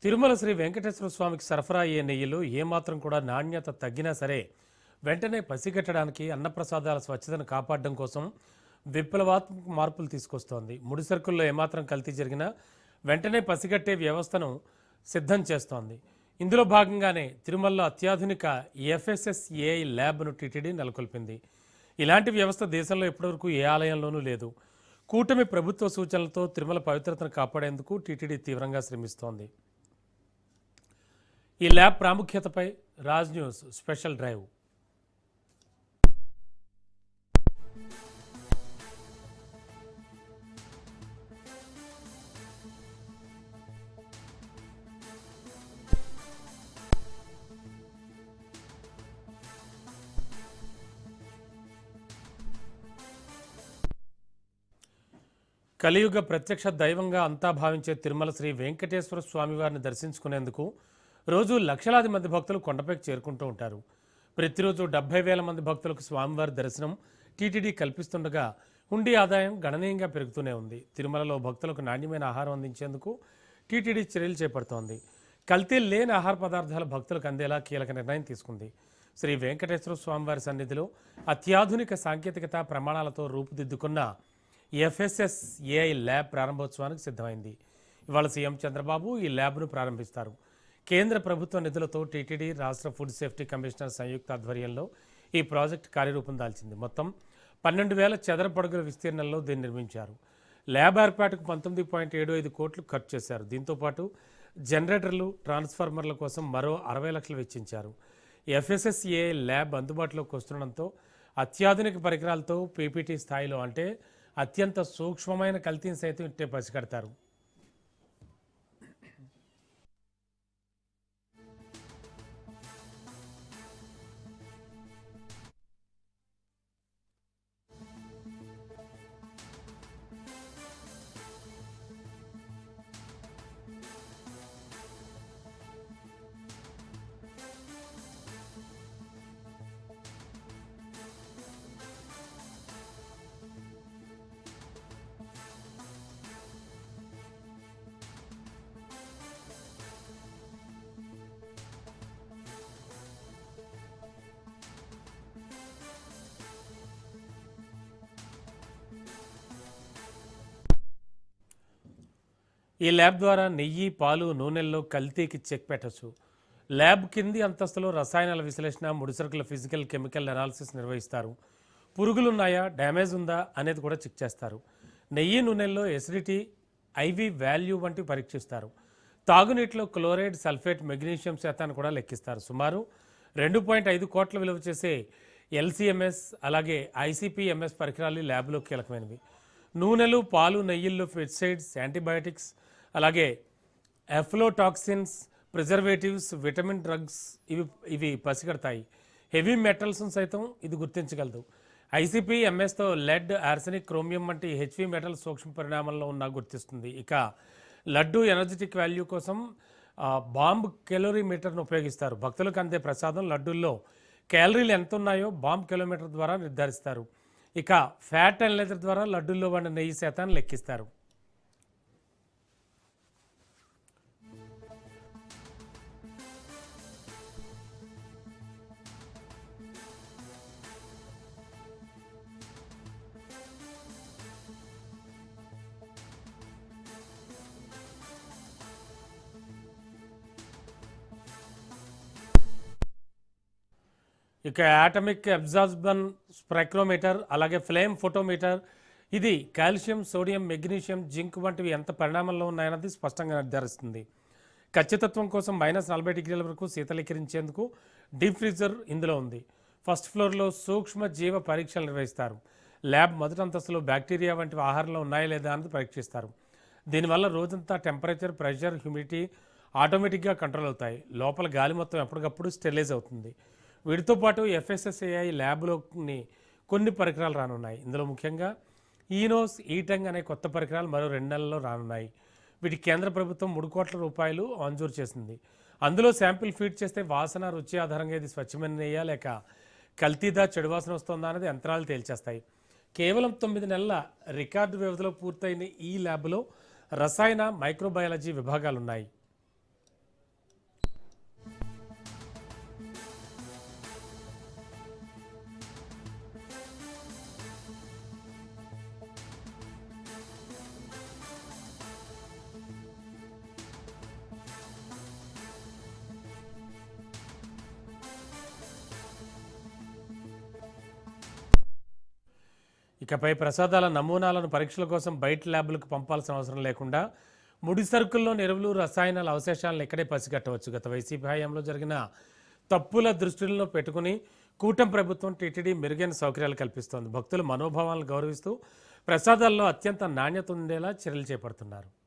తిరుమల శ్రీ వెంకటేశ్వర స్వామికి సరఫరా అయ్యే నెయ్యిలో ఏమాత్రం కూడా నాణ్యత తగ్గినా సరే వెంటనే పసిగట్టడానికి అన్నప్రసాదాల స్వచ్ఛతను కాపాడడం కోసం విప్లవాత్మక మార్పులు తీసుకొస్తోంది. ముడి సరుకుల్లో ఏమాత్రం కల్తీ జరిగినా వెంటనే పసిగట్టే వ్యవస్థను సిద్ధం చేస్తోంది. ఇందులో భాగంగానే తిరుమలలో అత్యాధునిక ఎఫ్ఎస్ఎస్ఏఐ ల్యాబ్ను టీటీడీ నెలకొల్పింది. ఇలాంటి వ్యవస్థ దేశంలో ఇప్పటివరకు ఏ ఆలయంలోనూ లేదు. కూటమి ప్రభుత్వ సూచనలతో తిరుమల పవిత్రతను కాపాడేందుకు టీటీడీ తీవ్రంగా శ్రమిస్తోంది. ఈ ల్యాబ్ ప్రాముఖ్యతపై రాజ్ న్యూస్ స్పెషల్ డ్రైవ్. కలియుగ ప్రత్యక్ష దైవంగా అంతా భావించే తిరుమల శ్రీ వెంకటేశ్వర స్వామివారిని దర్శించుకునేందుకు రోజు లక్షలాది మంది భక్తులు కొండపైకి చేరుకుంటూ ఉంటారు. ప్రతిరోజు 70,000 మంది భక్తులకు స్వామివారి దర్శనం టీటీడీ కల్పిస్తుండగా హుండీ ఆదాయం గణనీయంగా పెరుగుతూనే ఉంది. తిరుమలలో భక్తులకు నాణ్యమైన ఆహారం అందించేందుకు టీటీడీ చర్యలు చేపడుతోంది. కల్తీ లేని ఆహార పదార్థాలు భక్తులకు అందేలా కీలక నిర్ణయం తీసుకుంది. శ్రీ వెంకటేశ్వర స్వామివారి సన్నిధిలో అత్యాధునిక సాంకేతికత ప్రమాణాలతో రూపుదిద్దుకున్న ఎఫ్ఎస్ఎస్ఏఐ ల్యాబ్ ప్రారంభోత్సవానికి సిద్ధమైంది. ఇవాళ సీఎం చంద్రబాబు ఈ ల్యాబ్ను ప్రారంభిస్తారు. కేంద్ర ప్రభుత్వ నిధులతో టీటీడీ, రాష్ట్ర ఫుడ్ సేఫ్టీ కమిషనర్ సంయుక్త ఆధ్వర్యంలో ఈ ప్రాజెక్టు కార్యరూపం దాల్చింది. మొత్తం 12,000 చదరపు అడుగుల విస్తీర్ణంలో దీన్ని నిర్మించారు. ల్యాబ్ ఏర్పాటుకు 19.75 కోట్లు ఖర్చు చేశారు. దీంతోపాటు జనరేటర్లు, ట్రాన్స్ఫార్మర్ల కోసం మరో 60 లక్షలు వెచ్చించారు. ఎఫ్ఎస్ఎస్ఏఐ ల్యాబ్ అందుబాటులోకి వస్తుండడంతో అత్యాధునిక పరికరాలతో పీపీటీ స్థాయిలో అంటే అత్యంత సూక్ష్మమైన కల్తీని సైతం ఇట్టే పసిగడతారు. ఈ ల్యాబ్ ద్వారా నెయ్యి, పాలు, నూనెల్లో కల్తీకి చెక్ పెట్టచ్చు. ల్యాబ్ కింది అంతస్తులో రసాయనాల విశ్లేషణ, ముడిసరుకుల ఫిజికల్, కెమికల్ అనాలిసిస్ నిర్వహిస్తారు. పురుగులున్నాయా, డ్యామేజ్ ఉందా అనేది కూడా చెక్ చేస్తారు. నెయ్యి, నూనెల్లో ఎసిడిటీ, ఐవి వాల్యూ వంటివి పరీక్షిస్తారు. తాగునీటిలో క్లోరైడ్, సల్ఫేట్, మెగ్నీషియం శాతాన్ని కూడా లెక్కిస్తారు. సుమారు 2.5 కోట్ల విలువ చేసే ఎల్సీఎంఎస్ అలాగే ఐసీపీఎంఎస్ పరికరాలు ఈ ల్యాబ్లో కీలకమైనవి. నూనెలు, పాలు, నెయ్యిల్లో పెస్టిసైడ్స్, యాంటీబయాటిక్స్ అలాగే ఎఫ్లోటాక్సిన్స్, ప్రిజర్వేటివ్స్, విటమిన్ డ్రగ్స్ ఇవి పసిగడతాయి. హెవీ మెటల్స్ను సైతం ఇది గుర్తించగలదు. ఐసీపీఎంఎస్తో లెడ్, ఆర్సెనిక్, క్రోమియం వంటి హెచ్వి మెటల్స్ సూక్ష్మ పరిణామంలో ఉన్నా గుర్తిస్తుంది. ఇక లడ్డు ఎనర్జెటిక్ వాల్యూ కోసం బాంబ్ కెలోరీమీటర్ను ఉపయోగిస్తారు. భక్తులకు అందే ప్రసాదం లడ్డూల్లో క్యాలరీలు ఎంత ఉన్నాయో బాంబ్ కిలోమీటర్ ద్వారా నిర్ధారిస్తారు. ఇక ఫ్యాట్ అనలైజర్ ద్వారా లడ్డూల్లో వండిన నెయ్యి శాతాన్ని లెక్కిస్తారు. ఇక యాటమిక్ అబ్జార్బన్ స్పెక్ట్రోమీటర్ అలాగే ఫ్లేమ్ ఫోటోమీటర్ ఇది కాల్షియం, సోడియం, మెగ్నీషియం, జింక్ వంటివి ఎంత పరిణామంలో ఉన్నాయన్నది స్పష్టంగా నిర్ధారిస్తుంది. ఖచ్చితత్వం కోసం -40 డిగ్రీల వరకు శీతలీకరించేందుకు డీప్ ఫ్రీజర్ ఇందులో ఉంది. ఫస్ట్ ఫ్లోర్లో సూక్ష్మ జీవ పరీక్షలు నిర్వహిస్తారు. ల్యాబ్ మొదటి అంతస్తులో బ్యాక్టీరియా వంటివి ఆహారంలో ఉన్నాయా లేదా అన్నది పరీక్షిస్తారు. దీనివల్ల రోజంతా టెంపరేచర్, ప్రెషర్, హ్యూమిడిటీ ఆటోమేటిక్గా కంట్రోల్ అవుతాయి. లోపల గాలి మొత్తం ఎప్పటికప్పుడు స్టెరిలైజ్ అవుతుంది. వీటితో పాటు ఎఫ్ఎస్ఎస్ఏఐ ల్యాబ్లోని కొన్ని పరికరాలు రానున్నాయి. ఇందులో ముఖ్యంగా ఈనోస్, ఈటంగ్ అనే కొత్త పరికరాలు మరో 2 నెలల్లో రానున్నాయి. వీటికి కేంద్ర ప్రభుత్వం 3 కోట్ల రూపాయలు మంజూరు చేసింది. అందులో శాంపిల్ ఫీడ్ చేస్తే వాసన, రుచి ఆధారంగా ఇది స్వచ్ఛమైన నెయ్యా లేక కల్తీదా, చెడు వాసన వస్తుందా అనేది యంత్రాలు తేల్చేస్తాయి. కేవలం 9 నెలల రికార్డు వ్యవధిలో పూర్తయిన ఈ ల్యాబ్లో రసాయన, మైక్రోబయాలజీ విభాగాలున్నాయి. ఇకపై ప్రసాదాల నమూనాలను పరీక్షల కోసం బయట ల్యాబ్లకు పంపాల్సిన అవసరం లేకుండా ముడి సరుకుల్లోని ఎరువులు రసాయనాల అవశేషాలను ఇక్కడే పసిగట్టవచ్చు. గత వైసీపీ హయాంలో జరిగిన తప్పుల దృష్టిలో పెట్టుకుని కూటమి ప్రభుత్వం టీటీడీ మెరుగైన సౌకర్యాలు కల్పిస్తోంది. భక్తుల మనోభావాలను గౌరవిస్తూ ప్రసాదాల్లో అత్యంత నాణ్యత ఉండేలా చర్యలు చేపడుతున్నారు.